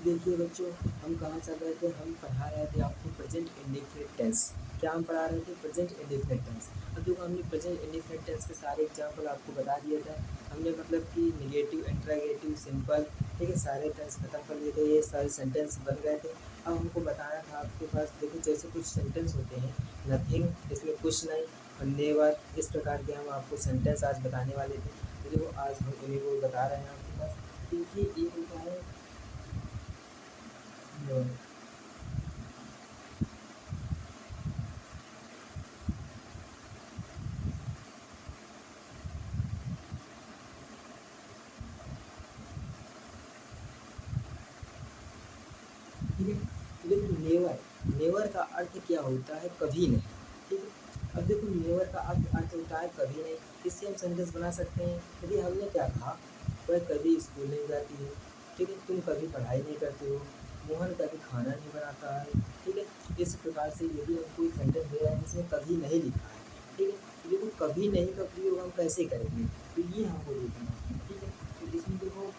देखिए बच्चों, हम कहाँ चल रहे थे, हम पढ़ा रहे थे आपको प्रेजेंट इंडेफिनिट टेंस। क्या हम पढ़ा रहे थे? Present indefinite tense. अब देखो हमने प्रेजेंट इंडेफिनिट टेंस के सारे एग्जाम्पल आपको बता दिए थे। हमने मतलब कि निगेटिव, इंट्रागेटिव, सिंपल, ठीक है, सारे टेंस खत्म कर लिए थे, ये सारे सेंटेंस बन गए थे। अब हमको बताना था आपके पास, देखो जैसे कुछ सेंटेंस होते हैं, नथिंग, इसमें कुछ नहीं, और नेवर, इस प्रकार के हम आपको सेंटेंस आज बताने वाले थे। तो देखो आज हम उन्हीं को बता रहे हैं आपके पास। देखिए एक होता है नेवर। ठीक है, तो देखो नेवर, नेवर का अर्थ क्या होता है? कभी नहीं। ठीक है, अब देखो नेवर का अर्थ होता है कभी नहीं। इससे हम सेंटेंस बना सकते हैं। यदि हमने क्या कहा, वह कभी स्कूल नहीं जाती है, ठीक है, तुम कभी पढ़ाई नहीं करते हो, मोहन कभी खाना नहीं बनाता है, ठीक है। इस प्रकार से यदि हम कोई सेंटेंस दे रहे हैं जिसमें कभी नहीं लिखा है, ठीक है, तो देखो कभी नहीं का प्रयोग हम कैसे करेंगे, तो ये हमको देखना है। ठीक है, तो इसमें देखो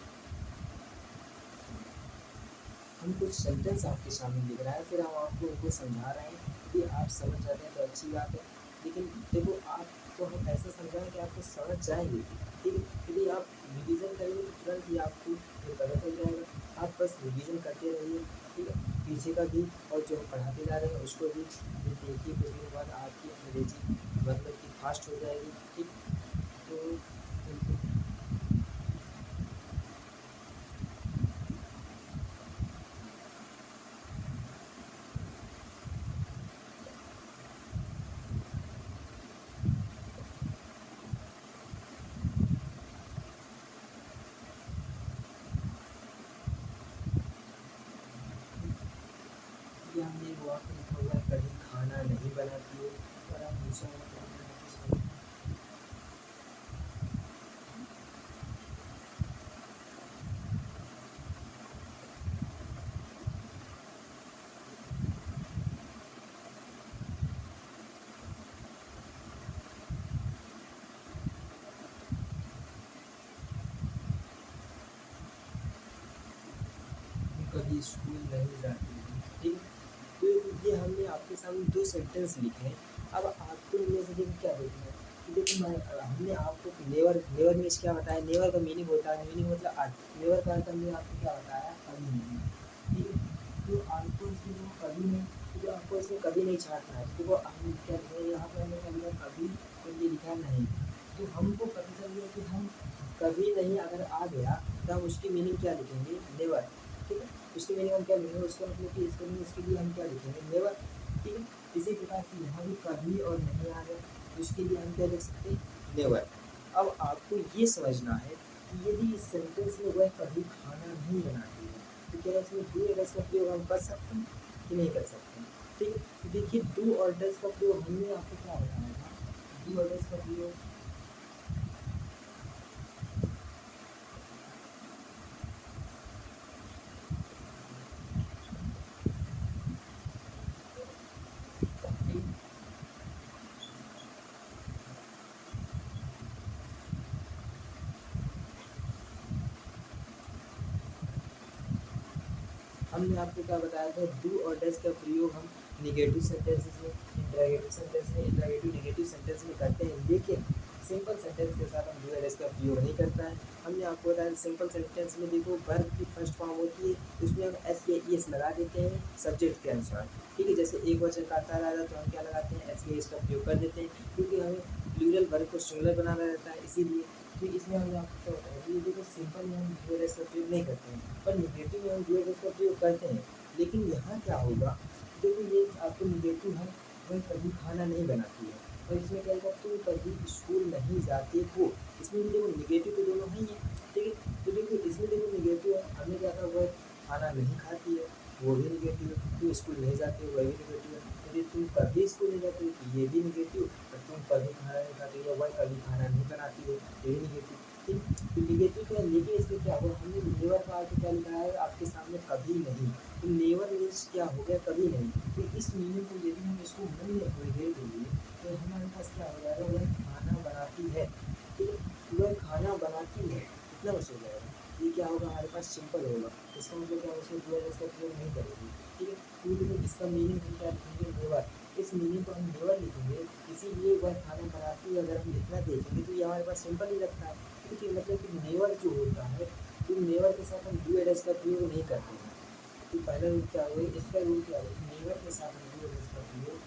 हम कुछ सेंटेंस आपके सामने लिख रहा है, फिर हम आपको उनको समझा रहे हैं। यदि आप समझ जाते हैं तो अच्छी बात है, लेकिन देखो आपको हम ऐसा समझाएं कि आपको समझ जाएंगे। ठीक है, यदि आप रिवीजन करेंगे तो तुरंत ही आपको ये पता चल जाएगा। आप बस रिवीजन करते रहिए, ठीक है, पीछे का भी और जो हम पढ़ाते जा रहे हैं उसको भी। फिर देखिए कुछ दिन बाद आपकी अंग्रेजी मतलब कि फास्ट हो जाएगी। ठीक, तो ये हमने वहाँ पर लिखा हुआ है कभी खाना नहीं बनाती है, और आप दूसरा वाला कभी बनाती है। कभी स्कूल नहीं जाती थी। ठीक है, तो ये हमने आपके सामने दो सेंटेंस लिखे हैं। अब आपको इनमें से देखो क्या देखना है। तो देखो मैं हमने आपको नेवर, नेवर मीन्स क्या बताया, नेवर का मीनिंग होता है, मीनिंग मतलब अर्थ, नेवर का अर्थ हमने आपको क्या बताया, कभी नहीं। ठीक है, तो आपको इसमें जो कभी नहीं, तो आपको इसमें कभी नहीं छाटना है। देखो हम क्या लिखे हैं यहाँ पर, हमने क्या लिखा कभी, और ये लिखा है नहीं। तो हमको पता चल गया कि हम कभी नहीं अगर आ गया तो हम उसकी मीनिंग क्या लिखेंगे, नेवर। ठीक है, उसकी मीनिंग हम क्या लिखेंगे, उसका मतलब कि इसके लिए, इसके लिए हम क्या लिखेंगे, नेवर। ठीक है, इसी प्रकार से यहाँ भी कभी और नहीं आ गया तो इसके लिए हम क्या लिख सकते हैं, नेवर। अब आपको ये समझना है कि यदि इस सेंटेंस में वह कभी खाना नहीं बनाती है तो क्या इसमें डू और डज का प्रयोग हम कर सकते हैं कि नहीं कर सकते हैं। ठीक है, तो देखिए डू और डज का प्रयोग हमने आपको क्या बताया था, डू और डज का प्रयोग हमने आपको क्या बताया था, डू और डज का प्रयोग हम निगेटिव सेंटेंसेस में, इंट्रागेटिव सेंटेंस में, इंट्रागेटिव नेगेटिव सेंटेंस में करते हैं, लेकिन सिंपल सेंटेंस के साथ हम डू और डज का प्रयोग नहीं करता है। हमने आपको बताया सिंपल सेंटेंस में देखो वर्ब की फर्स्ट फॉर्म होती है, उसमें हम एस या ई एस लगा देते हैं सब्जेक्ट के अनुसार। ठीक है, जैसे एक वचन का आता रहता है तो हम क्या लगाते हैं, एस या एस का प्रयोग कर देते हैं, क्योंकि हमें प्लूरल वर्ब को सिंगुलर बनाना रहता है, इसीलिए। तो इसमें हमने आपको क्या बताया, ये देखो सिंपल में हम डू और डज का प्रयोग नहीं करते हैं, पर निगेटिव में हम डू और डज का प्रयोग करते हैं। लेकिन यहाँ क्या होगा, देखो ये आपको निगेटिव है, वह कभी खाना नहीं बनाती है, और इसमें क्या होगा, तुम कभी स्कूल नहीं जाते हो। इसमें भी देखो निगेटिव तो दोनों ही है। ठीक है, तो देखो इसमें देखो निगेटिव है, हमने क्या कहा, वह खाना नहीं खाती है, वो भी निगेटिव है, तुम स्कूल नहीं जाते हो, वह भी निगेटिव है, यदि तुम कभी स्कूल नहीं जाते हो तो ये भी निगेटिव, और तुम कभी खाना नहीं खाते हो, वह कभी खाना नहीं बनाती हो, ये भी निगेटिव। ठीक, तो निगेटिव क्या है, लेकिन इसमें क्या हुआ, हमने नेवर का अर्थ क्या लिखा है आपके सामने, कभी नहीं। तो नेवर मीन्स क्या हो गया, कभी नहीं। तो इस मीनिंग को यदि हम इसको लेंगे थोड़ी देर के लिए तो हमारे पास क्या हो जाएगा, वह खाना बनाती है। ठीक है, वह खाना बनाती है, कितना बच हो जाएगा, ये क्या होगा हमारे पास सिंपल होगा। इसका मतलब क्या उसमें डू एड्रेस का प्रयोग नहीं करेंगे, ठीक है। तो देखो इसका मीनिंग हम क्या लिखेंगे, नेवर। इस मीनिंग को हम नेवर लिखेंगे, इसीलिए वह खाना बनाती है अगर हम लिखना देखेंगे तो ये हमारे पास सिंपल ही लगता है, ठीक है। मतलब कि नेवर जो होता है तो नेवर के साथ हम डू एड्रेस का प्रयोग नहीं करते हैं। तो पहला रूल क्या हुआ, इसका रूल क्या है, नेवर के साथ हम डू एड्रेस का प्रयोग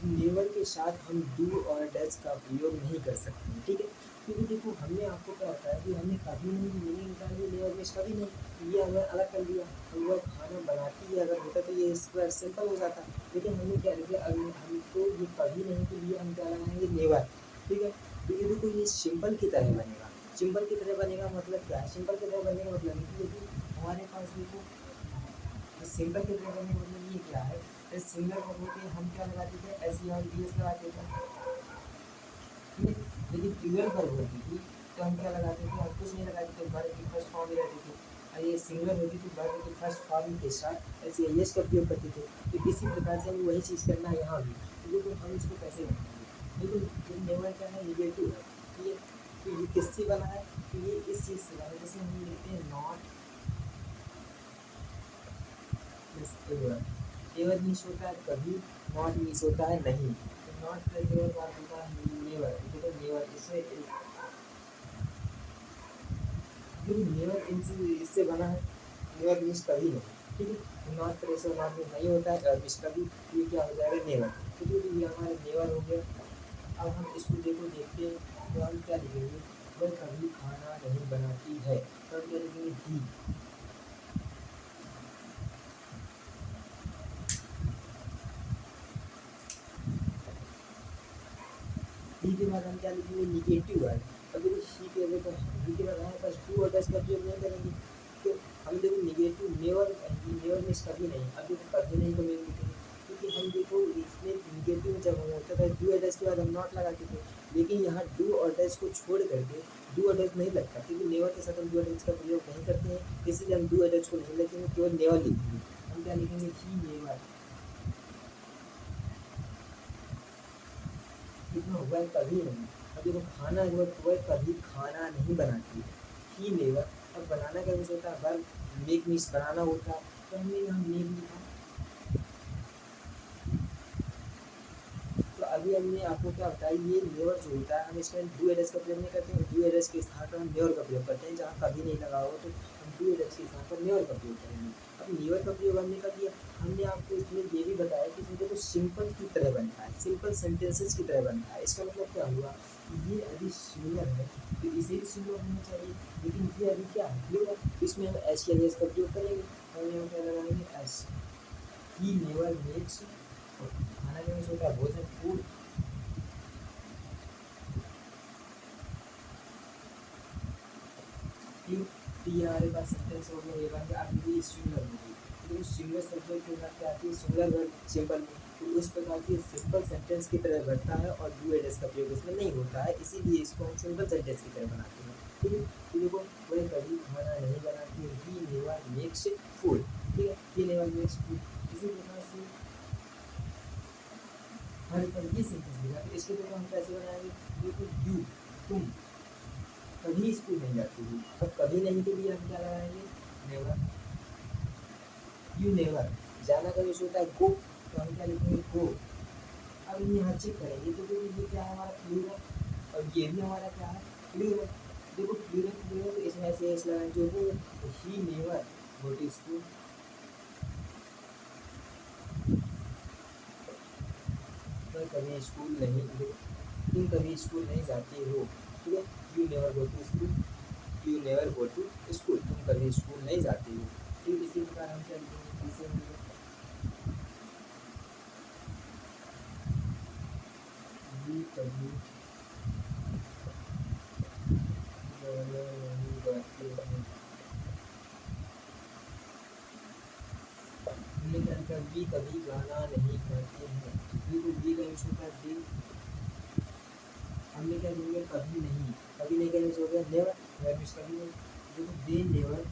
नेवर के साथ हम डू और डज का प्रयोग नहीं कर सकते हैं, ठीक है। क्योंकि देखो हमने आपको क्या होता है कि हमने कभी नहीं मीनिंग निकाल दी नेवर में, कभी नहीं, ये हमें अलग कर दिया। तो वह खाना बनाती है अगर होता तो ये इस पर सिंपल हो जाता, लेकिन हमने क्या किया, अभी हमको ये कभी नहीं के लिए हम क्या लगाएंगे, नेवर, ठीक है। तो ये देखो ये सिंपल की तरह बनेगा। सिंपल की तरह बनेगा मतलब क्या है, सिंपल की तरह बनेगा मतलब है कि यदि हमारे पास देखो सिंगल के तरह बनेगा मतलब ये क्या है, इस सिंगल को होते हम क्या लगाते थे, एस ई और डी एस लगाते थे, लेकिन प्लूरल वर्ब होती थी तो हम क्या लगाते थे, हम कुछ नहीं लगाते थे, वर्ब की फर्स्ट फॉर्म में रहती थी। और ये सिंगुलर होती थी, वर्ब की फर्स्ट फॉर्म के साथ ऐसे एस का प्रयोग करते थे। तो इसी प्रकार से हमें वही चीज़ करना है यहाँ भी। तो देखो हम इसको कैसे बनाएंगे, देखो ये नेवर क्या है, निगेटिव है, ये तो ये किससे बना है, तो ये इस चीज़ से बना है, जैसे हम लिखते हैं not plus ever. Ever means होता है कभी, नॉट मीन्स होता है नहीं। तो नॉट प्लस एवर का अर्थ होता है नेवर, देखो नेवर इससे नेवर इससे बना है, नेवर मीन्स कभी नहीं, ठीक है। नॉट प्लस और नॉट मीन्स नहीं होता है, मीन्स कभी, ये क्या हो जाएगा, नेवर। तो जो ये हमारे नेवर हो गया। अब हम इसको देखो देखते हैं तो हम क्या लिखेंगे, वह कभी खाना नहीं बनाती है, तो हम क्या लिखेंगे, ही। ही के बाद हम क्या लिखेंगे, निगेटिव वर्ड। अब देखो शी के अगर तो ही के बाद हमारे पास टू और डस का प्रयोग नहीं करेंगे, तो हम देखो निगेटिव नेवर, नेवर मीन्स कभी नहीं। अब देखो कभी नहीं को मीन लिखेंगे, क्योंकि हम देखो इसमें निगेटिव जब हम होता था डू और डस के बाद हम नॉट लगाते थे, लेकिन यहाँ डू और डस को छोड़ करके डू और डस नहीं लगता, क्योंकि नेवर के साथ हम डू और डस का प्रयोग नहीं करते हैं, इसीलिए हम डू और डस को नहीं लिखेंगे, केवल नेवर लिखेंगे। हम क्या लिखेंगे, ही नेवर। कितना हुआ है, कभी नहीं। अब देखो खाना जो है कभी खाना नहीं बनाती है, ही नेवर। अब बनाना का मीन्स होता है वर्ब, मेक मीन्स बनाना होता है, तो हमने यहाँ मेक लिखा। तो अभी हमने आपको क्या बताया, ये नेवर जो होता है हम इसमें डू एड्रेस का प्रयोग नहीं करते हैं, डू एड्रेस के स्थान पर हम नेवर का प्रयोग करते हैं, जहाँ कभी नहीं लगा होगा तो हम डू एड्रेस के स्थान पर नेवर का प्रयोग करेंगे। अब नेवर का प्रयोग हमने कर दिया। हमने आपको इसमें ये भी बताया कि इसमें देखो सिंपल की तरह बनता है, सिंपल सेंटेंसेस की तरह बनता है। इसका मतलब क्या हुआ, ये अभी सिंगुलर है तो इसे भी सिंगुलर होना चाहिए, लेकिन ये अभी क्या है, प्लूरल, इसमें हम एस या एस का प्रयोग करेंगे। हम यहाँ क्या लगाएंगे, एस। ही नेवर मेक्स, खाना का मीन्स होता है भोजन, फूड। टी हमारे पास सेंटेंस हो गया, ये बन गया। अब ये सिंगुलर हो गई, तो सिंगुलर सब्जेक्ट के साथ क्या आती है, सिंगुलर वर्ड सिंपल में, तो उस प्रकार से सिंपल सेंटेंस की तरह बनता है और डू एड्रेस का प्रयोग इसमें नहीं होता है, इसीलिए इसको हम सिंपल सेंटेंस की तरह बनाते हैं, ठीक है। तो देखो वह कभी खाना नहीं बनाती, ही नेवर मेक्स फूड, ठीक है, ही नेवर मेक्स फूड। इसी प्रकार से हर पर ये सेंटेंस दिखा, तो इसके लिए हम कैसे बनाएंगे, देखो यू, तुम कभी स्कूल नहीं जाती हो, अब कभी नहीं के लिए हम क्या लगाएंगे, नेवर। यू नेवर, जाना का विषय होता है गो, तो हम क्या लिखेंगे, गो। अब हम यहाँ चेक करेंगे तो देखो ये क्या है हमारा, प्लूरल, और ये भी हमारा क्या है, प्लूरल। देखो प्लूरल प्लूरल तो इसमें ऐसे ऐसे लगाएंगे, जो वो ही नेवर गो टू स्कूल, मैं कभी स्कूल नहीं, तुम कभी स्कूल नहीं जाते हो, ठीक है। You never go to school, you never go to school, तुम कभी स्कूल नहीं जाते हो, ठीक। इसी प्रकार हम क्या लिखेंगे, इसे हम भी कभी जाना नहीं जाते हैं, हमने क्या लिखा, भी कभी गाना नहीं गाते हैं, भी का यूज होता है दे। हमने क्या लिखेंगे, कभी नहीं का यूज हो गया नेवर, नेवर मीन्स कभी नहीं। देखो दे नेवर।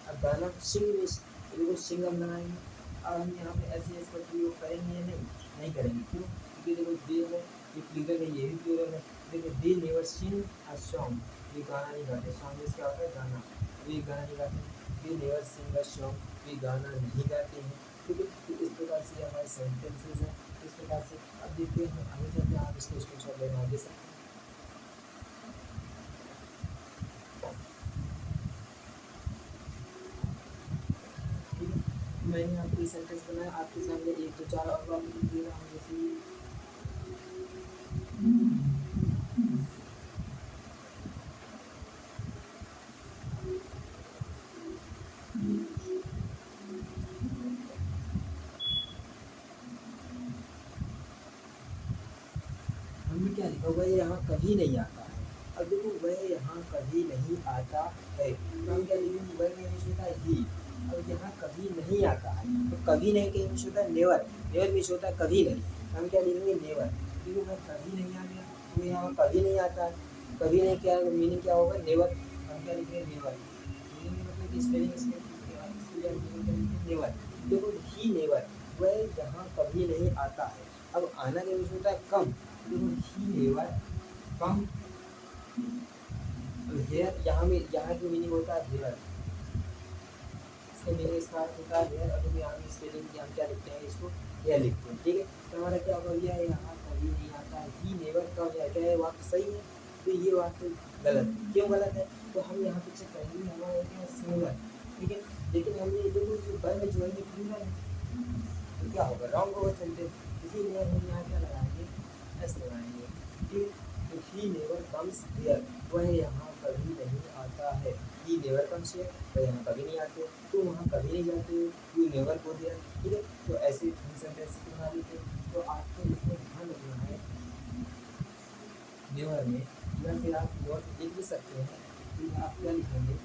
अब गाना सिंग मीन्स, देखो सिंग हम लगाएंगे, अब हम यहाँ पे एस का प्रयोग करेंगे या नहीं, नहीं करेंगे। क्यों? क्योंकि देखो दे है, ये प्लूरल है, ये भी प्लूरल है। देखो they never Singh a song, ये गाना नहीं गाते। सॉन्ग मीन्स क्या होता है? गाना। तो ये गाना नहीं गाते। They never Singh a song, ये गाना नहीं गाते हैं। ठीक है, तो इस प्रकार से हमारे सेंटेंसेज हैं। इस प्रकार से अब देखिए हम आगे चलते हैं, आप इसको स्क्रीनशॉट लेना दे सकते हैं। ठीक है, मैंने आपको ये सेंटेंस बनाया, आपके सामने 1 2 4 और बात लिख दे रहा हूँ। जैसे हमने क्या लिखा? वह यहाँ कभी नहीं आता है। अब देखो वह यहाँ कभी नहीं आता है, तो हम क्या लिखेंगे? वह का यूज होता है ही। अब यहाँ कभी नहीं आता है, तो कभी नहीं का यूज होता है नेवर। नेवर मीन्स होता है कभी नहीं, तो हम क्या लिखेंगे? नेवर। क्योंकि वह कभी नहीं आ गया, तो यहाँ कभी नहीं आता है। कभी नहीं क्या मीनिंग क्या होगा? नेवर। हम क्या लिखेंगे? नेवर। मीनिंग मतलब कि स्पेलिंग नेवर। देखो ही नेवर, वह यहाँ कभी नहीं आता है। अब आना का यूज होता है कम, ही नेवर कम हेयर। यहाँ की मीनिंग होता है हेयर, इसका मीनिंग इसका अर्थ होता है हेयर। अब यहाँ में स्पेलिंग हम क्या लिखते हैं? इसको हेयर लिखते हैं। ठीक है, तो हमारा क्या हो गया है? यहाँ कभी नहीं आता है, ही नेवर कम हेयर। क्या है? वाक्य सही है, तो ये वाक्य गलत है। क्यों गलत है? तो हम यहाँ पे चेक करेंगे, हमारा क्या है? सिंगुलर। ठीक है, लेकिन हमने देखो जो वर्ब जो है ये प्लूरल है, तो क्या होगा? रॉन्ग होगा सेंटेंस। इसीलिए हम यहाँ क्या लगाएंगे? एस लगाएंगे। ठीक, तो ही नेवर कम्स हियर, वह यहाँ कभी नहीं आता है। ही नेवर कम्स हियर, वह यहाँ कभी नहीं आते। तो वहाँ कभी नहीं जाते, यू नेवर गो हियर। ठीक है, तो ऐसे हम सेंटेंस बना लेते हैं। तो आपको इसमें ध्यान रखना है नेवर में, या फिर आप नोट लिख भी सकते हैं कि आप क्या लिखेंगे?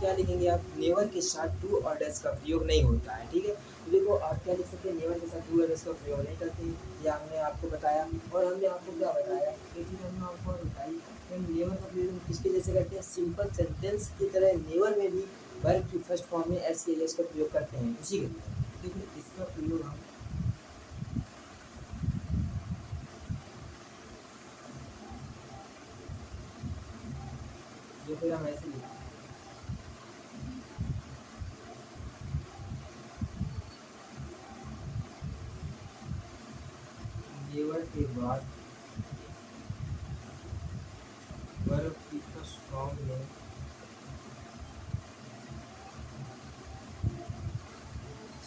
क्या लिखेंगे आप? नेवर के साथ टू और डैश का प्रयोग नहीं होता है। ठीक है, तो देखो आप क्या लिख सकते हैं? नेवर के साथ टू और डैश का प्रयोग नहीं करते हैं, या हमने आपको बताया। और हमने आपको क्या बताया? एक चीज़ हमने आपको बताई कि हम नेवर का प्रयोग किसके जैसे करते हैं? सिंपल सेंटेंस की तरह नेवर में भी वर्ब की फर्स्ट फॉर्म में एस के एस का प्रयोग करते हैं, उसी के तरह। देखो इसका प्रयोग हम जो फिर हम ऐसे लिखते हैं, नेवर के बाद वर्ब की फर्स्ट फॉर्म में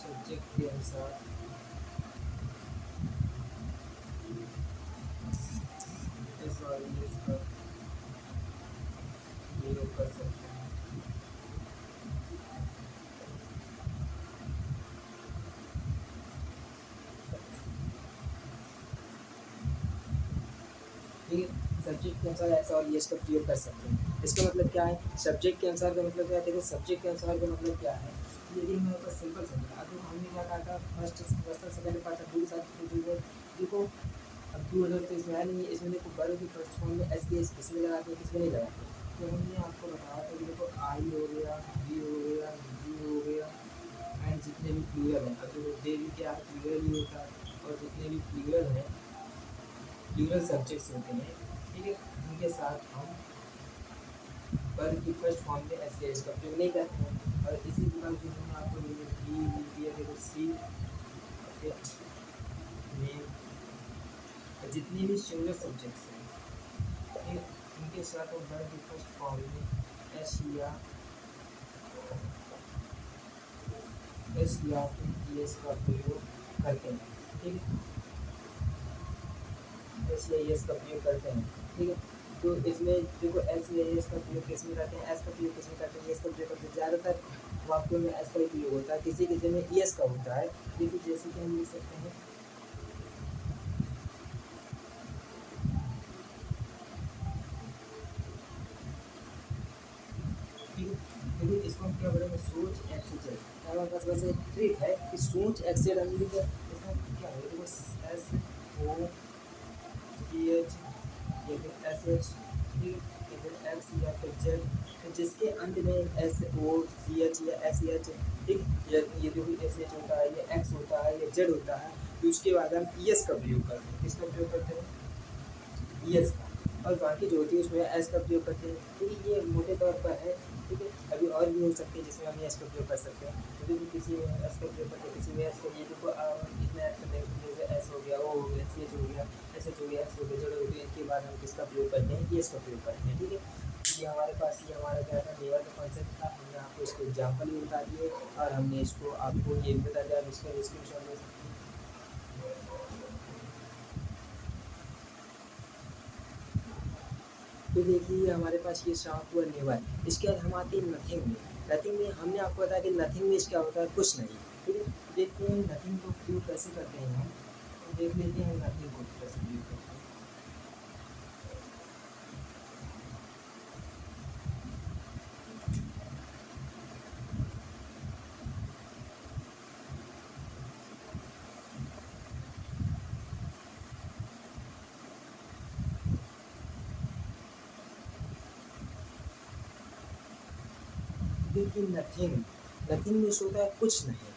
सब्जेक्ट के अनुसार एस और एस का प्रयोग कर सकते हैं। ठीक है, सब्जेक्ट के अनुसार ऐसा और यस का प्रयोग कर सकते हैं। इसका मतलब क्या है? सब्जेक्ट के अनुसार का मतलब क्या है? देखो सब्जेक्ट के अनुसार का मतलब क्या है? यदि मेरे पास सिंपल समझा, अब देखो हमने क्या कहा था? फर्स्ट क्वेश्चन सेकंड पार्ट था, दो साथ देखो अब 2000 तो इसमें है नहीं है। इसमें देखो वर्ब की फर्स्ट फॉर्म में एस के एस किसमें लगाते हैं, किसमें नहीं लगाते। तो हमने आपको बताया था कि देखो आई हो गया, बी हो गया, जी हो गया, एंड जितने भी प्लूरल हैं। अब देखो दे भी क्या है? प्लूरल ही होता है। और जितने भी प्लूरल हैं, प्लूरल सब्जेक्ट्स होते हैं, ठीक है, उनके साथ हम वर्ब की फर्स्ट फॉर्म में एस के एस का प्रयोग नहीं करते हैं। और इसी प्रकार जो हमने आपको लिख दिया, देखो सी, नेम, जितने भी सिंगुलर सब्जेक्ट्स हैं, उनके साथ हम वर्ब की फर्स्ट फॉर्म में एस या फिर एस का प्रयोग करते हैं। ठीक है, एस या एस का प्रयोग करते हैं। ठीक है, तो इसमें देखो एस या एस का प्रयोग किसमें करते हैं? एस का प्रयोग किसमें करते हैं? एस का प्रयोग करते हैं। ज़्यादातर वाक्यों में एस का ही प्रयोग होता है, किसी किसी में एस का होता है। देखो जैसे कि हम लिख सकते हैं क्या बोलेंगे, सोच एक्सीडेंट। हमारे पास बस एक ट्रिक है कि सोच एक्सीडेंट इसका क्या है, देखो एस ओ सी एच या फिर एस एच, ठीक है, या फिर एक्स या फिर जेड, तो जिसके अंत में एस ओ सी एच या एस एच, ठीक, या ये जो भी एस एच होता है या एक्स होता है या जेड होता है, तो उसके बाद हम ई एस का प्रयोग करते हैं। किसका प्रयोग करते हैं, ई एस का। और बाकी जो होती है उसमें एस का प्रयोग करते हैं। ठीक है, ये मोटे तौर पर है। ठीक है, अभी और भी हो सकते हैं जिसमें हम एस का प्रयोग कर सकते हैं। यदि भी किसी में एस का प्रयोग करते हैं, किसी में एस का, ये देखो इतना ऐड करते हैं, जैसे एस हो गया, ओ हो गया, सी एच हो गया, एस एच हो गया, एक्स हो गया, जेड हो गया, इनके बाद हम किसका प्रयोग करते हैं, एस का प्रयोग करते हैं। ठीक है, ये हमारे पास, ये हमारा क्या था, नेवर का कॉन्सेप्ट था। हमने आपको इसके एग्जाम्पल भी बता दिए और हमने इसको आपको ये भी बता दिया, आप इसका स्क्रीनशॉट ले सकते हैं। तो देखिए हमारे पास ये शार्प हुआ नेवर। इसके बाद हम आते हैं नथिंग में। नथिंग में हमने आपको बताया कि नथिंग में क्या होता है, कुछ नहीं। ठीक है, देखते हैं नथिंग को प्रयोग कैसे करते हैं हम, तो देख लेते हैं नथिंग को कैसे प्रयोग करते हैं। देखिए नथिंग, नथिंग में होता है कुछ नहीं,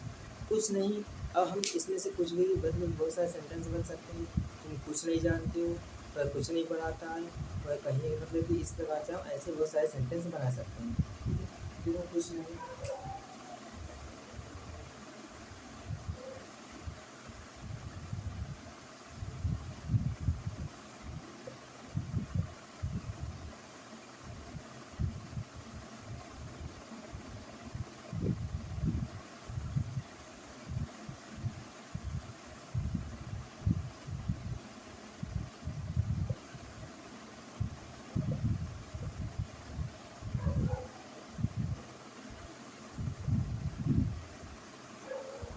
कुछ नहीं। अब हम इसमें से कुछ भी बदले बहुत सारे सेंटेंस बन सकते हैं। तुम कुछ नहीं जानते हो, वह कुछ नहीं पढ़ाता है, वह कहीं, मतलब कि इस प्रकार से हम ऐसे बहुत सारे सेंटेंस बना सकते हैं। ठीक है, देखो कुछ नहीं,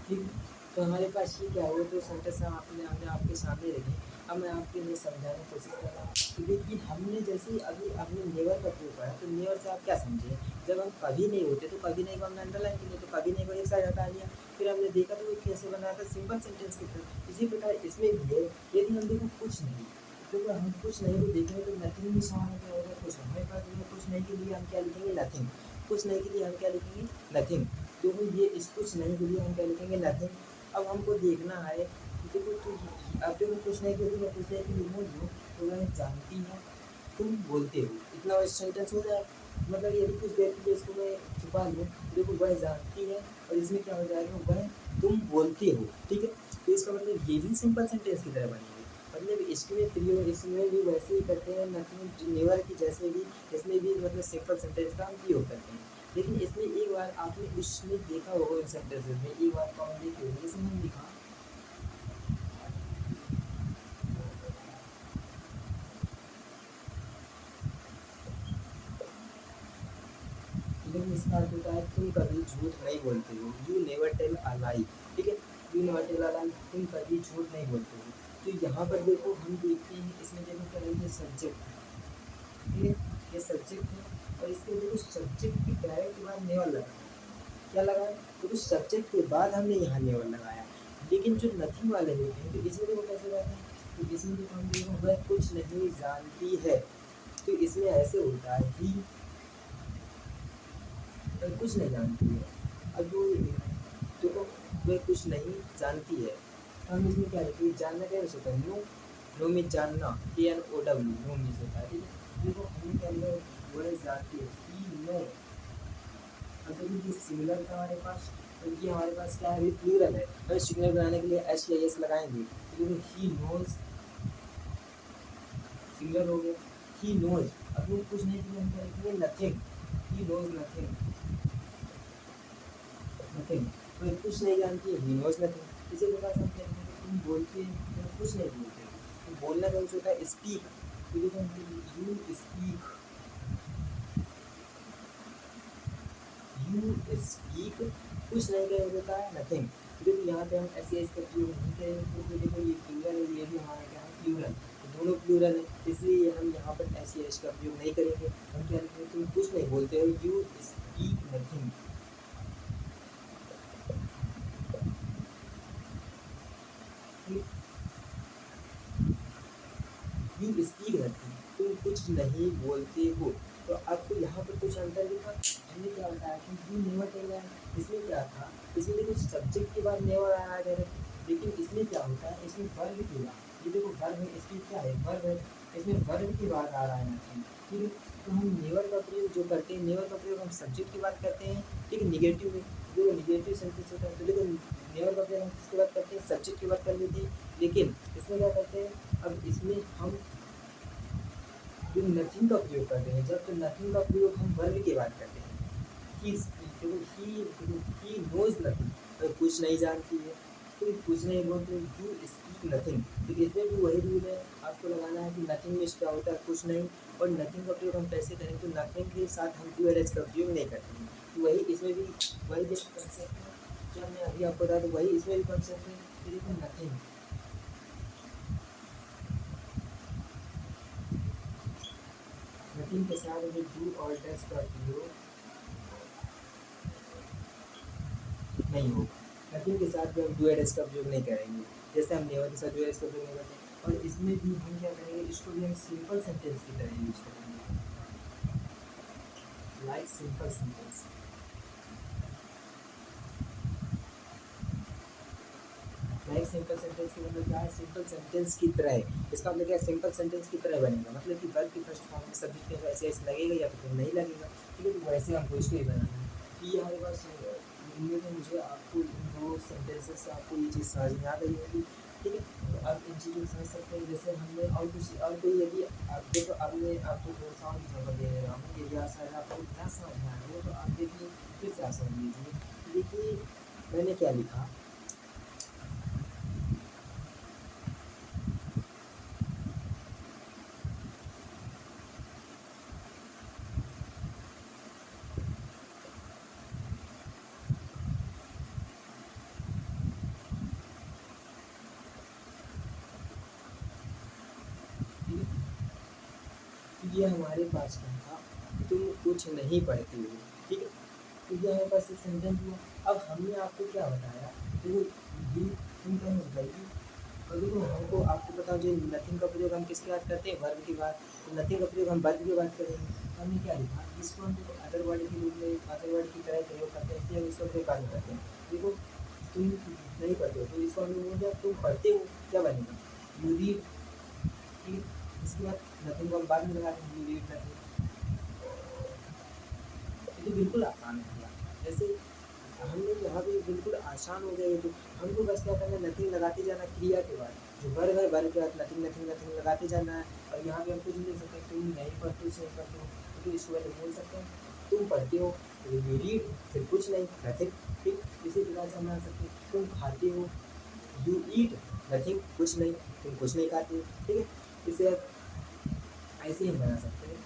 ठीक है। तो हमारे पास ये क्या है, तो सेंटेंस हम आपने हमने आपके सामने रखे। अब मैं आपके लिए समझाने की कोशिश कर रहा हूँ कि देखिए हमने जैसे अभी आपने नेवर का प्रयोग करा, तो नेवर से आप क्या समझे, जब हम कभी नहीं होते तो कभी नहीं को हमने अंडरलाइन किया, तो कभी नहीं को एक साइड हटा लिया, फिर हमने देखा तो वो कैसे बना था, सिंपल सेंटेंस की तरह। इसी प्रकार इसमें भी है, यदि हम देखो कुछ नहीं, तो अगर हम कुछ नहीं को देखेंगे तो नथिंग भी समान क्या होगा, कुछ। हमारे पास जो है कुछ नहीं के लिए हम क्या लिखेंगे, नथिंग। कुछ नहीं के लिए हम क्या लिखेंगे, नथिंग। देखो ये इस कुछ नहीं के लिए हम क्या लिखेंगे, नथिंग। अब हमको देखना है कि देखो तो अब देखो कुछ नहीं के लिए, कुछ नहीं के लिए बोल दो, तो वह जानती है, तुम बोलते हो, इतना सेंटेंस हो जाए। मतलब यदि कुछ देर के लिए इसको मैं छुपा लूँ, देखो वह जानती है, और इसमें क्या हो जाएगा, वह तुम बोलते हो। ठीक है, तो इसका मतलब ये भी सिंपल सेंटेंस की तरह बनेगी। मतलब इसमें प्रयोग, इसमें भी वैसे ही करते हैं, नथिंग नेवर की जैसे भी, इसमें भी मतलब सिंपल सेंटेंस का हम प्रयोग करते हैं। लेकिन इसमें एक बार आपने उसमें देखा होगा, उन सेंटेंसेस में एक बार कॉमन देखी होगी, जैसे हमने लिखा, लेकिन इसका अर्थ होता है तुम कभी झूठ नहीं बोलते हो, यू नेवर टेल अ लाई। ठीक है, यू नेवर टेल अ लाई, तुम कभी झूठ नहीं बोलते हो। तो यहाँ पर देखो हम देखते हैं, इसमें देखो क्या है, ये सब्जेक्ट। ठीक है, ये सब्जेक्ट है, और इसके देखो सब्जेक्ट के डायरेक्ट के बाद नेवर लगा, क्या लगाया, तो सब्जेक्ट के बाद हमने यहाँ नेवर लगाया। लेकिन जो नथिंग वाले होते हैं, तो इसमें देखो कैसे रहते हैं, तो इसमें देखो हम देखो वह कुछ नहीं जानती है, तो इसमें ऐसे होता है कि वह कुछ नहीं जानती है। अब जो देखो वह कुछ नहीं जानती है, तो हम इसमें क्या लिखेंगे, जानना क्या होता है, नो। नो में जानना, KNOW, नो मीन्स होता है। ठीक है, देखो हमने क्या लिखा, वह जानती है, ही नो। अब देखिए ये सिमिलर था हमारे पास, और ये हमारे पास क्या है, अभी प्लूरल है, हमें सिग्नल बनाने के लिए एस या एस लगाएंगे, तो देखो ही नोज, सिंगल हो गया, ही नोज। अब वो कुछ नहीं किया, हम क्या लिखेंगे, nothing, he knows nothing, nothing. तो कुछ नहीं जानती है, ही नोज नथिंग। इसी प्रकार से हम क्या लिखेंगे, तुम बोलते हो, कुछ नहीं बोलते हो, तो बोलना का यूज होता है स्पीक, तो देखो यू स्पीक, यू स्पीक, कुछ नहीं का यूज होता है नथिंग। देखो यहाँ पे हम ऐसे इसका प्रयोग नहीं करेंगे, तो देखो ये प्लूरल है, ये भी हमारा क्या है, प्लूरल, तो दोनों प्लूरल है, इसलिए हम यहाँ पर ऐसे इसका प्रयोग नहीं करेंगे। हम क्या लिखेंगे, तुम कुछ नहीं बोलते हो, you speak nothing. You speak nothing, तुम कुछ नहीं बोलते हो। तो आपको यहाँ पर कुछ अंतर दिखा। हमने क्या बताया कि यू नेवर टेल है, इसमें क्या था, इसमें देखो सब्जेक्ट के बाद नेवर आया है डायरेक्ट, लेकिन इसमें क्या होता है, इसमें वर्ब के बाद, ये देखो वर्ब है, इसमें क्या है, वर्ब है, इसमें वर्ब के बाद आ रहा है नथिंग। ठीक है, तो हम नेवर का प्रयोग जो करते हैं, नेवर का प्रयोग हम सब्जेक्ट के बाद करते हैं। ठीक है, निगेटिव में जो निगेटिव सेंटेंस होता है, तो देखो नेवर का प्रयोग हम किसके बाद करते हैं, सब्जेक्ट के बाद कर लेते हैं। लेकिन इसमें क्या करते हैं, अब इसमें हम जो नथिंग का प्रयोग करते हैं, जब तो नथिंग का प्रयोग हम वर्ब के बाद करते हैं। ही नोज नथिंग, तो कुछ नहीं जानती है, तो कुछ नहीं बोलते, यू स्पीक नथिंग। तो इसमें भी वही रूल है, आपको लगाना है कि नथिंग में क्या होता है, कुछ नहीं। और नथिंग का प्रयोग हम कैसे करें, तो नथिंग के साथ हम डू एल एस का प्रयोग नहीं करते हैं। तो वही इसमें भी वही कंसेप्ट है जो हमने अभी आपको बताया, तो वही इसमें भी कंसेप्ट है। तो देखो नथिंग, नथिंग के साथ जो डू और डस का प्रयोग नहीं होगा। नथिंग के साथ भी हम डू एंड एस का प्रयोग नहीं करेंगे, जैसे हम नेवर के साथ डू एंड एस का प्रयोग नहीं करते। और इसमें भी हम क्या करेंगे, इसको भी हम सिंपल सेंटेंस की तरह यूज करेंगे, like simple sentence. Like simple sentence की मतलब क्या है, सिंपल सेंटेंस की तरह है। इसका मतलब क्या है, सिंपल सेंटेंस की तरह बनेगा, मतलब कि वर्ब की फर्स्ट फॉर्म में सब्जेक्ट के ऐसे ऐसे लगेगा या फिर नहीं लगेगा। ठीक है, तो वैसे हमको इसको ही बनाना है। कि हमारे पास उम्मीद है मुझे आपको इन दो सेंटेंसेस से आपको ये चीज़ समझ में आ गई होगी। ठीक है, तो आप इन चीज़ों को समझ सकते हैं। जैसे हमने और कुछ और कोई यदि आप देखो, अब मैं आपको थोड़ा सा और एग्जाम्पल दे रहा हूँ, यदि आप शायद आपको ना समझ में आ रही हो तो आप देखिए, फिर से आप समझ लीजिए। देखिए मैंने क्या लिखा, ये हमारे पास क्या था, तुम कुछ नहीं पढ़ते हो। ठीक है, तो ये हमारे पास एक सेंटेंस हुआ। अब हमने आपको क्या बताया, देखो ये तुम क्या बताइए, और देखो हमको आपको पता जो नथिंग का प्रयोग हम किसके बाद करते हैं, वर्ब के बाद। तो नथिंग का प्रयोग हम वर्ब के बाद करेंगे। हमने क्या लिखा, इसको हम देखो अदर वर्ड के रूप में, अदर वर्ड की तरह प्रयोग करते हैं, इसलिए हम इसका प्रयोग बाद में करते हैं। देखो तुम नहीं पढ़ते हो, तो इसको हम बोल दिया तुम पढ़ते हो, क्या बनेगा, यू रीड। ठीक है, इसके बाद नथिंग को हम बाद में लगा देंगे, यू रीड नथिंग। ये तो बिल्कुल आसान हो गया। जैसे हमने यहाँ पे बिल्कुल आसान हो गया ये तो। हमको बस क्या करना है, नथिंग लगाते जाना क्रिया के बाद, जो वर्ब है वर्ब के बाद नथिंग नथिंग नथिंग लगाते जाना है। और यहाँ पे हम कुछ भी लिख सकते हैं, तुम नहीं पढ़ते हो, सही पढ़ते हो, तो इसको वैसे बोल सकते हैं, तुम पढ़ते हो, यू रीड, फिर कुछ नहीं, नथिंग। ठीक, इसी प्रकार से हम बना सकते हैं, तुम खाते हो, यू ईट, नथिंग, कुछ नहीं, तुम कुछ नहीं खाते हो। ठीक है, इसे ऐसे ही हम बना सकते हैं।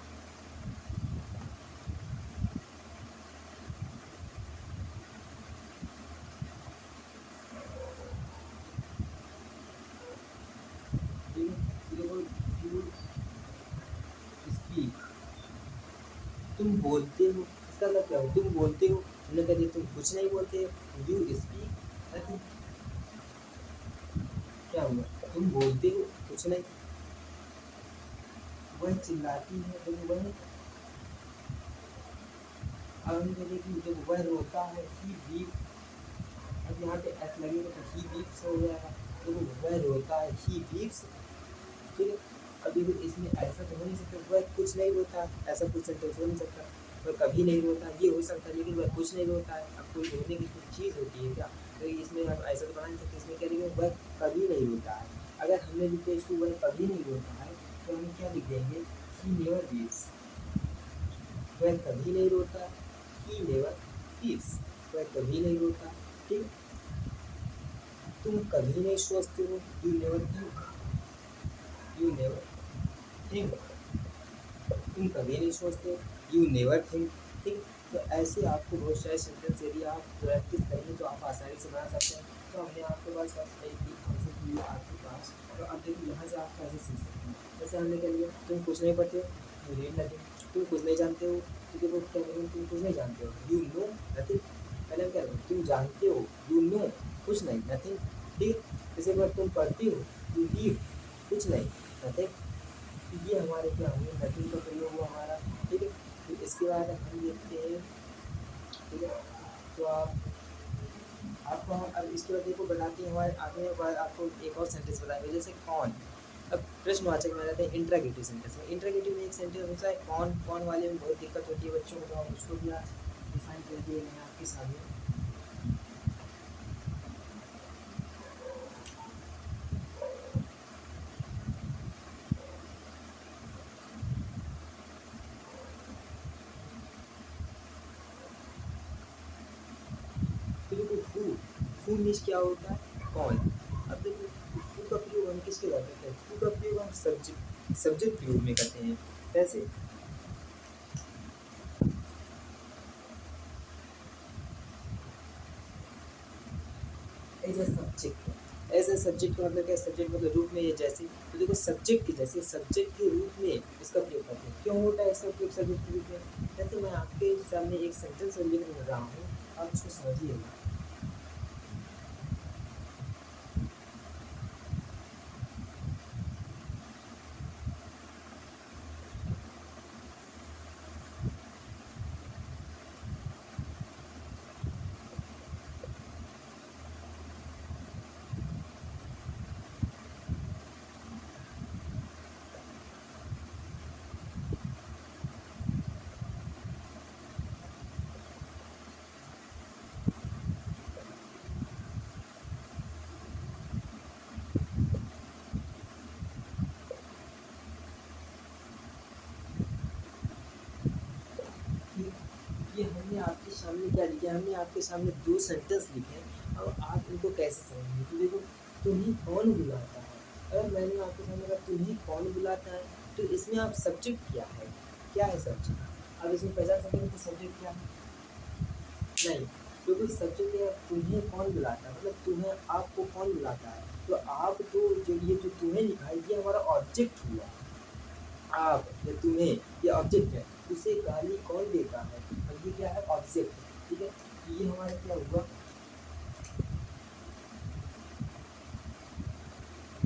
ठीक है, देखो यू स्पीक, तुम बोलते हो, इसका मतलब क्या हो, तुम बोलते हो। हमने कह दिया तुम कुछ नहीं बोलते हो, यू स्पीक नथिंग। क्या हुआ, तुम बोलते हो कुछ नहीं, वह चिल्लाती है, देखो वह। अब हम कह कि जब वह रोता है, ही वीप, अब यहाँ पे एस लगेगा तो ही वीप्स हो जाएगा। देखो वह रोता है, ही वीप्स। ठीक है, अब देखो इसमें ऐसा तो हो नहीं सकता वह कुछ नहीं रोता, ऐसा कुछ सेंटेंस हो नहीं सकता। वह कभी नहीं रोता, ये हो सकता है, लेकिन वह कुछ नहीं रोता है। अब कोई रोने की कुछ चीज़ होती है क्या, तो इसमें हम ऐसा तो बना नहीं सकते। इसमें क्या लिखेंगे, वह कभी नहीं रोता है। अगर हमने लिखे इसको वह कभी नहीं रोता है, तो हम क्या लिख देंगे, ही नेवर वीप्स, वह कभी नहीं रोता, ही नेवर वीप्स, वह कभी नहीं रोता। ठीक, तुम कभी नहीं सोचते हो, you never think, you never think, तुम कभी नहीं सोचते, यू नेवर थिंक। ठीक, तो ऐसे आपको बहुत सारे सेंटेंस यदि आप प्रैक्टिस करेंगे तो आप आसानी से बना सकते हैं। तो हमने आपके पास बस एक ही कॉन्सेप्ट लिया आपके पास, तो अब देखिए यहाँ से आप कैसे सीख सकते हैं। जैसे हमने कह लिया तुम कुछ नहीं पढ़ते हो, यू रीड नथिंग, तुम कुछ नहीं जानते हो, तो देखो क्या करेंगे, तुम कुछ नहीं जानते हो, यू नो नथिंग। पहले हम क्या करेंगे, तुम जानते हो, यू नो, कुछ नहीं, नथिंग। ठीक, इसी के बाद तुम पढ़ते हो, यू रीड, कुछ नहीं, नथिंग। ये हमारे क्या हुए, नथिंग का प्रयोग हुआ हमारा। ठीक है, तो इसके बाद हम देखते हैं। ठीक है, तो आपको हम अब इसके बाद देखो बताते हैं हमारे आगे बाद आपको एक और सेंटेंस बताएंगे जैसे कौन। अब प्रश्नवाचक में रहते हैं इंट्रागेटिव सेंटेंस में। इंट्रागेटिव में एक सेंटेंस होता है कौन। कौन वाले में बहुत दिक्कत होती है बच्चों को, तो हम उसको भी आज डिफाइन कर दिए हैं आपके सामने। तो देखो हु मीन्स क्या होता है, कौन। अब देखो हु का प्रयोग हम किसके लिए करते हैं, हु का प्रयोग हम सब्जेक्ट के रूप में करते हैं। कैसे, as a subject. As a subject का मतलब क्या, सब्जेक्ट मतलब रूप में, ये जैसे, तो देखो सब्जेक्ट के जैसे, सब्जेक्ट के रूप में इसका प्रयोग करते हैं। क्यों होता है इसका प्रयोग सब्जेक्ट के रूप में, जैसे मैं आपके सामने एक सेंटेंस लिख रहा हूँ, आप उसको समझिएगा। ये हमने आपके सामने क्या लिखा है, हमने आपके सामने दो सेंटेंस लिखे हैं। अब आप इनको कैसे समझेंगे, तो देखो तुम्हें कौन बुलाता है। अगर मैंने आपके सामने कहा तुम्हें कौन बुलाता है, तो इसमें आप सब्जेक्ट क्या है, क्या है सब्जेक्ट। अब इसमें पहचान सकते हैं कि सब्जेक्ट क्या है, नहीं, क्योंकि सब्जेक्ट है तुम्हें कौन बुलाता है, मतलब तुम्हें आपको कौन बुलाता है। तो आप तो जो ये जो तुम्हें लिखा है ये हमारा ऑब्जेक्ट हुआ। आप या तुम्हें ये ऑब्जेक्ट है, उसे गाली कौन देता है, और ये क्या है, ऑब्जेक्ट। ठीक है, ये हमारा क्या हुआ,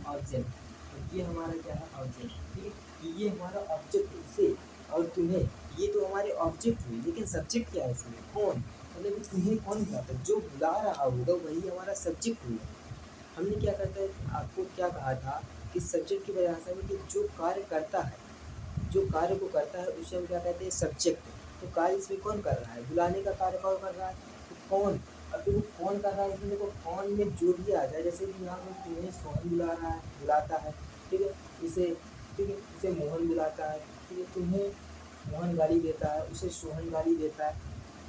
ऑब्जेक्ट। ये हमारा क्या है, ऑब्जेक्ट। ठीक है, ये हमारा ऑब्जेक्ट उसे और तुम्हें, ये तो हमारे ऑब्जेक्ट हुए, लेकिन सब्जेक्ट क्या है इसमें, कौन। मतलब तुम्हें कौन बुलाता है, जो बुला रहा होगा वही हमारा सब्जेक्ट हुआ। हमने क्या करता है, आपको क्या कहा था कि सब्जेक्ट की परिभाषा में कि जो कार्य करता है, जो कार्य को करता है उसे हम क्या कहते हैं, सब्जेक्ट। तो कार्य इसमें कौन कर रहा है, बुलाने का कार्य कौन कर रहा है, तो कौन। अब देखो कौन कर रहा है इसमें, देखो कौन में जो भी आ जाए, जैसे कि यहाँ पे तुम्हें सोहन बुला रहा है, बुलाता है। ठीक है, इसे, ठीक है, इसे मोहन बुलाता है। ठीक है, तुम्हें मोहन गाली देता है, उसे सोहन गाली देता है।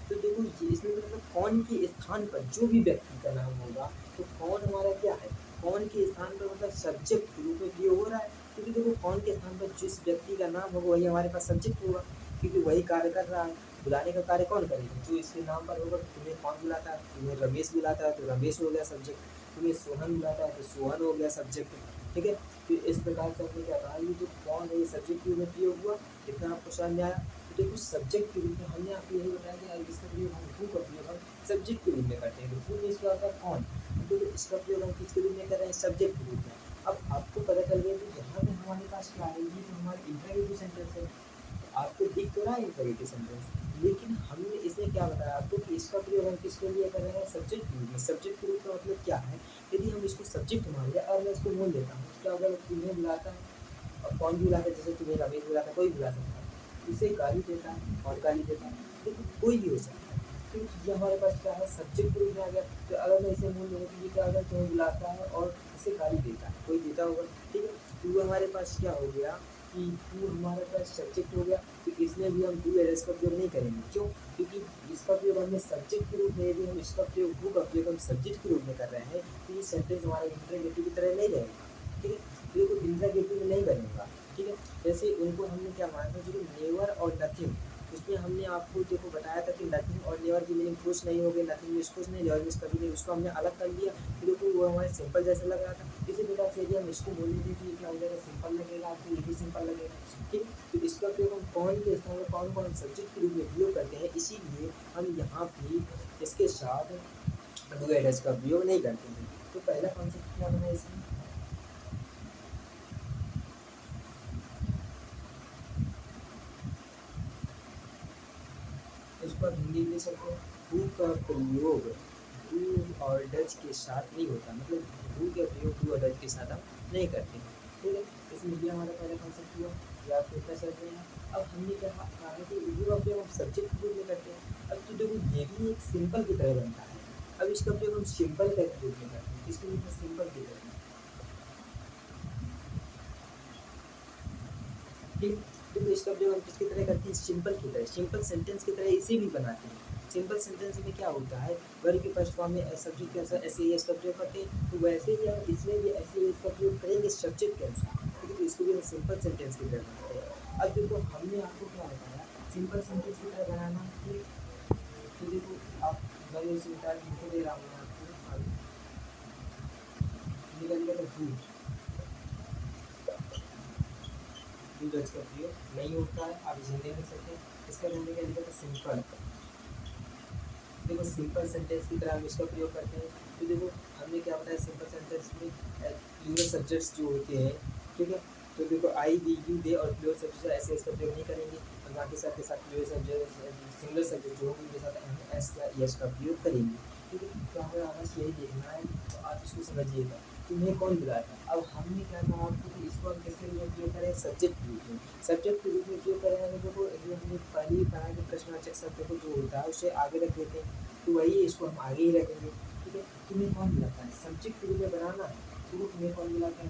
तो देखो ये इसमें मतलब कौन के स्थान पर जो भी व्यक्ति का नाम होगा, तो कौन हमारा क्या है, कौन के स्थान पर मतलब सब्जेक्ट के रूप में प्रयोग हो रहा है। क्योंकि देखो कौन के स्थान पर जिस व्यक्ति का नाम होगा वही हमारे पास सब्जेक्ट होगा, क्योंकि वही कार्य कर रहा है। बुलाने का कार्य कौन करेगा, जो इसके नाम पर होगा। तुम्हें कौन बुलाता है, तुम्हें रमेश बुलाता है, तो रमेश हो गया सब्जेक्ट। तुम्हें सोहन बुलाता है, तो सोहन हो गया सब्जेक्ट। ठीक है, तो इस प्रकार से हमने क्या कहा, ये जो कौन है ये सब्जेक्ट के रूप में प्रयोग हुआ। इतना आपको समझ में आया। तो देखो सब्जेक्ट के रूप में हमने आपको यही बताया कि इसका प्रयोग हम हु का प्रयोग हम सब्जेक्ट के रूप में करते हैं। तो हु मीन्स क्या होता है, कौन। तो इसका प्रयोग हम किसके रूप में कर रहे हैं, सब्जेक्ट के रूप में। अब आपको पता चल गया कि यहाँ पे हमारे पास क्या है, ये तो हमारे इंट्रागेटिव सेंटेंस है। आपको दिख तो रहा है इंट्रागेटिव सेंटेंस, लेकिन हमने इसमें क्या बताया आपको कि इसका प्रयोग हम किसके लिए कर रहे हैं, सब्जेक्ट के रूप में। सब्जेक्ट के रूप का मतलब क्या है, यदि हम इसको सब्जेक्ट मान लिया और मैं इसको बोल देता हूँ, क्या होगा, तुम्हें बुलाता है और कौन भी बुलाता है, जैसे तुम्हें रमेश बुलाता है, कोई बुला सकता है। उसे गाली देता है, और गाली देता है, लेकिन कोई भी हो सकता है। तो ये हमारे पास क्या है, सब्जेक्ट के रूप में आ गया। तो अगर मैं इसे बोल दूँगा कि ये क्या होगा, तुम्हें बुलाता है और इसे गाली देता है, कोई देता होगा। ठीक है, तो वो हमारे पास क्या हो गया कि वो हमारे पास सब्जेक्ट हो गया। तो इसमें भी हम डू एरर्स का प्रयोग नहीं करेंगे, क्यों, क्योंकि इसका प्रयोग हमने सब्जेक्ट के रूप में, यदि हम इसका प्रयोग हु का प्रयोग हम सब्जेक्ट के रूप में कर रहे हैं, तो ये सेंटेंस हमारा इंट्रोगेटिव की तरह नहीं रहेगा। ठीक है, तो ये कोई इंट्रोगेटिव नहीं बनेगा। ठीक है, जैसे उनको हमने क्या माना था, जो नेवर और नथिंग, उसमें हमने आपको देखो बताया था कि नथिंग और नेवर की मीनिंग खुश नहीं हो गई, नथिंग मीन्स खुश नहीं, नेवर मीन्स कभी नहीं, उसको हमने अलग कर लिया। तो देखो वो हमारे सिंपल जैसे लग रहा था। इसी प्रकार से यदि हम इसको बोल देंगे कि ये क्या हो जाएगा, सिंपल लगेगा आपको, ये भी सिंपल लगेगा। ठीक, तो इसका प्रयोग हम कौन के स्थान में कौन कौन सब्जेक्ट के रूप में प्रयोग करते हैं, इसीलिए हम यहाँ भी इसके साथ डू एडस का प्रयोग नहीं करते हैं। तो पहला कॉन्सेप्ट क्या बना इसमें, इसको आप हिंदी में ले सकते हैं। हु का प्रयोग डू और डज के साथ नहीं होता, मतलब हु का प्रयोग डू और डज के साथ हम नहीं करते। ठीक है, इसमें ये हमारा पहला कॉन्सेप्ट हुआ। या आप कितना चल रहे हैं। अब हमने क्या कहा है कि हु का प्रयोग हम सब्जेक्ट के रूप में करते हैं। अब तो देखो ये भी एक सिंपल की तरह बनता है। अब इसका प्रयोग हम सिंपल के रूप में करते हैं। किसके रूप में? सिंपल की तरह। ठीक, तो इसका प्रयोग हम किसकी तरह करते हैं? सिंपल की तरह, सिंपल सेंटेंस की तरह इसे भी बनाते हैं। सिंपल सेंटेंस में क्या होता है, वर्ब के फर्स्ट फॉर्म में सब्जेक्ट के अनुसार ऐसे एस का प्रयोग करते हैं, तो वैसे ही हम इसमें भी ऐसे एस का प्रयोग करेंगे सब्जेक्ट के अनुसार। ठीक है, तो इसको भी हम सिंपल सेंटेंस की तरह बनाते हैं। अब देखो हमने आपको क्या बताया, सिंपल सेंटेंस की तरह बनाना। तो देखो आप मैं इसे लिख दे रहा हूँ आपको, निकल गया डज का प्रयोग नहीं होता है। आप इसे नहीं लिख सकते। इसका रहने का लिखा था सिंपल। देखो सिंपल सेंटेंस की तरह हम इसका प्रयोग करते हैं। तो देखो हमने क्या बताया, सिंपल सेंटेंस में प्लूरल सब्जेक्ट्स जो होते हैं, ठीक है, तो देखो आई वी यू दे और प्लूरल सब्जेक्ट ऐसे इसका प्रयोग नहीं करेंगे, और बाकी सब के साथ प्लूरल सब्जेक्ट सिंगल सब्जेक्ट जो होंगे उनके साथ हम एस या एस का प्रयोग करेंगे। ठीक है, तो हमें बस यही देखना है, तो आप इसको समझिएगा। तुम्हें कौन बुलाता है? अब हमने क्या कहा आपको कि इसको हम किसके रूप में उपयोग करें? सब्जेक्ट के रूप में। सब्जेक्ट के रूप में उपयोग करें हमें, देखो जो हमने पहले ही पढ़ा कि प्रश्नवाचक शब्द को जो होता है उसे आगे रख देते हैं, तो वही इसको हम आगे ही रखेंगे। ठीक है, तुम्हें कौन बुलाता है? सब्जेक्ट के रूप में बनाना है। तो तुम्हें कौन बुलाता है?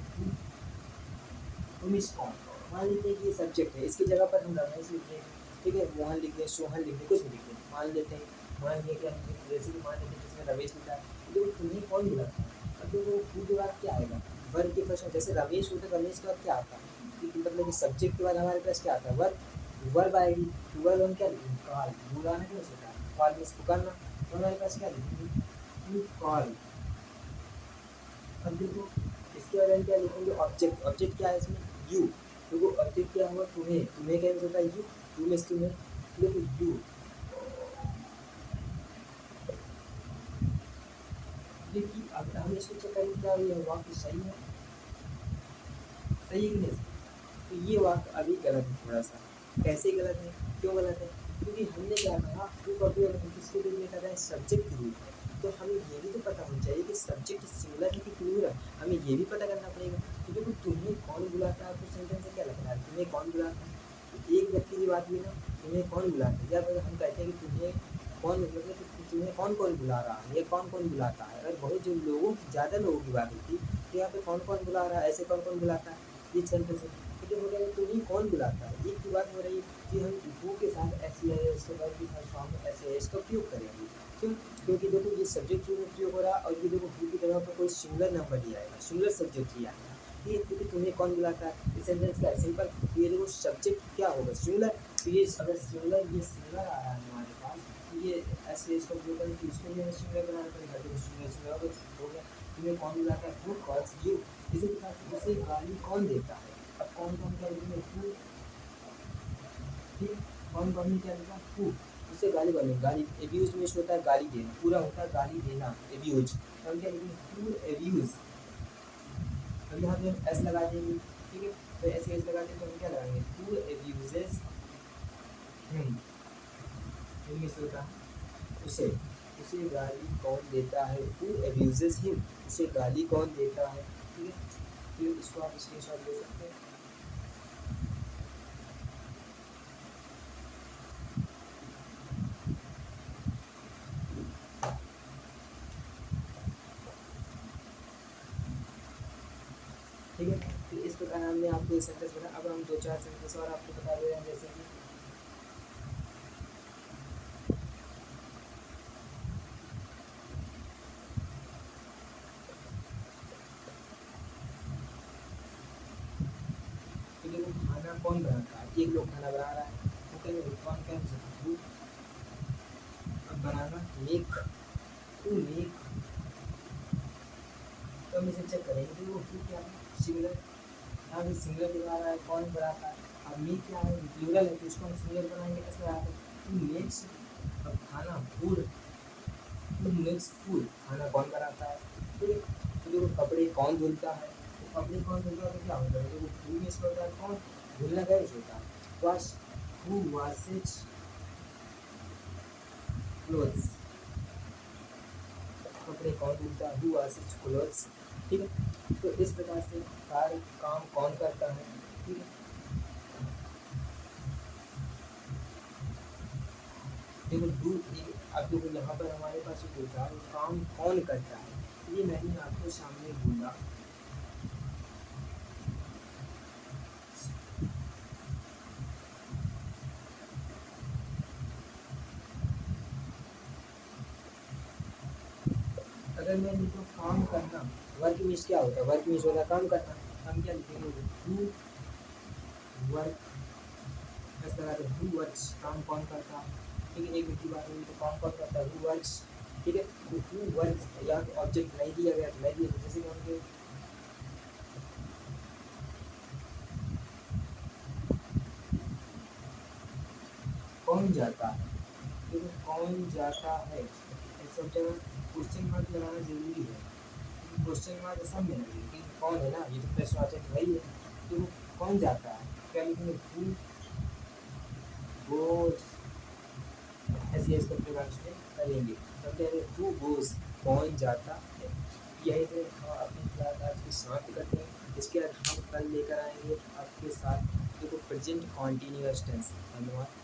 तुम इस कौन, मान लीजिए कि ये सब्जेक्ट है, इसकी जगह पर हम रमेश लिख दें। ठीक है, मोहन लिख दें, सोहन लिख दें, कुछ भी लिख दें, मान लेते हैं। मान लिया क्या, जैसे कि मान लेते हैं जिसमें रमेश लिखा है, तो तुम्हें कौन बुलाता है? अब देखो टू के बाद क्या आएगा? वर्ब के फर्स्ट, जैसे रमेश होता है, रमेश के बाद क्या आता है? मतलब कि सब्जेक्ट के बाद हमारे पास क्या आता है? वर्ब। वर्ब आएगी, तो वर्ब हम क्या लिखेंगे? कॉल। बुलाना क्या होता है? कॉल मीन्स पुकारना, तो हमारे पास क्या लिखेंगे? To call. अब देखो इसके बाद हम क्या लिखेंगे? ऑब्जेक्ट। ऑब्जेक्ट क्या है इसमें? यू। देखो ऑब्जेक्ट क्या हुआ? तुम्हें। तुम्हें क्या होता है? यू। यू मीन्स तुम्हें। देखो यू, देखिए अब हम इसको चेक करेंगे क्या ये वाक्य सही है? सही है कि नहीं? तो ये वाक्य अभी गलत है थोड़ा सा। कैसे गलत है? क्यों गलत है? क्योंकि हमने क्या कहा, टू का उपयोग हम किसके रूप में कर रहे हैं? सब्जेक्ट के रूप में। तो हमें ये भी तो पता होना चाहिए कि सब्जेक्ट सिंगुलर है कि प्लूरल, हमें ये भी पता करना पड़ेगा। तो देखो तुम्हें कौन बुलाता है, आपको सेंटेंस में क्या लगता है? तुम्हें कौन बुलाता है? तो एक व्यक्ति की बात हुई ना, तुम्हें कौन बुलाता है, या अगर हम कहते हैं कि तुम्हें कौन, मतलब कि तुम्हें कौन कौन बुला रहा है या कौन कौन बुलाता है, अगर बहुत जो लोगों ज़्यादा लोगों की बात होती तो यहाँ पे कौन कौन बुला रहा है, ऐसे कौन कौन बुलाता है, ये सेंटेंस है। तो जो हो रहा है तुम्हें कौन बुलाता है, एक की बात हो रही है कि हम वो के साथ ऐसी है इसके बाद भी हर फॉर्म में ऐसे है इसका उपयोग करेंगे। क्यों? क्योंकि देखो ये सब्जेक्ट में उपयोग हो रहा है, और ये देखो टू की जगह पर कोई सिंगुलर नंबर नहीं आएगा, सिंगुलर सब्जेक्ट ही आएगा। ये क्योंकि तुम्हें कौन बुलाता है, इस सेंटेंस का सिंपल। ये देखो सब्जेक्ट क्या होगा? सिंगुलर। तो ये अगर सिंगुलर, ये सिंगुलर आ रहा है हमारे पास, तो ये ऐसे इसका उपयोग करें, तो इसको भी हमें सिंगुलर बनाना पड़ेगा। तो सिंगुलर सिंगुलर हो गया। तुम्हें कौन बुलाता है? Who calls you. इसी के साथ उसे गाली कौन देता है? अब कौन कौन क्या लिखेंगे? हु। ठीक, कौन कौन ने क्या लिखा? हु। उससे गाली बने, गाली एब्यूज में होता है गाली देना, पूरा होता है गाली देना, एब्यूज। तो हम क्या लिखेंगे? Who abuse. अब यहाँ पे हम एस लगा देंगे। ठीक है, तो ऐसे एस लगा देंगे तो हम क्या लगाएंगे? Who abuses him. इंग्लिश होता है उसे। उसे गाली कौन देता है? Who abuses him. उसे गाली कौन देता है? ठीक है, फिर इसको आप स्क्रीनशॉट ले सकते हैं। ठीक है, तो इस प्रकार हमने आपको ये सेंटेंस बताया। अब हम दो चार सेंटेंस और आपको बता दे रहे हैं, जैसे कि तो देखो खाना कौन बनाता है? एक लोग खाना बना रहा है, वो कहेंगे कौन कह सकते? अब बनाना मेक। To make. तो हम इसे चेक करेंगे कि वो टू क्या है? सिंगुलर। यहाँ भी सिंगुलर दिखा रहा है, कौन बनाता है? अब मेक क्या है? प्लूरल है, तो इसको हम सिंगुलर बनाएंगे, कैसे बनाते हैं? To makes. अब खाना फूड। To makes food. खाना कौन बनाता है? ठीक है, तो देखो कपड़े कौन धुलता है? तो कपड़े कौन धुलता है तो क्या होता है? देखो टू में इसका होता है कौन, धुलना क्या होता है? वॉश। हु वॉशेज क्लोथ्स, कपड़े कौन बुनता है, हु वॉशेस क्लोथ्स। ठीक है, तो इस प्रकार से कार्य काम कौन करता है। ठीक है, देखो डू, अब देखो यहाँ पर हमारे पास जो होता है काम कौन करता है, ये मैंने आपके सामने बोला। अगर मैं लिखूँ काम करना, वर्क मीन्स क्या होता है, वर्क मीन्स होता है काम करना। हम क्या लिखेंगे, हु वर्क, इस तरह से हु वर्क्स, काम कौन करता है। ठीक है, एक व्यक्ति बात हुई तो काम कौन करता है, हु वर्क्स। ठीक है, तो हु वर्क्स या तो ऑब्जेक्ट नहीं दिया गया तो नहीं दिया, जैसे कि हम कौन जाता है। देखो कौन जाता है, इस सब जगह क्वेश्चन मार्क लगाना जरूरी है। क्वेश्चन मार्क सब में लगे, लेकिन कौन है ना, ये तो प्रश्नवाचक वही है। तो कौन जाता है, क्या लिखेंगे, हु गोज, ऐसे इसका प्रकार से करेंगे। तो कह रहे हु गोज, कौन जाता है। यही से हम अपनी क्लास आज की समाप्त करते हैं। इसके बाद हम कल लेकर आएंगे आपके साथ देखो प्रेजेंट कॉन्टिन्यूअस टेंस। धन्यवाद।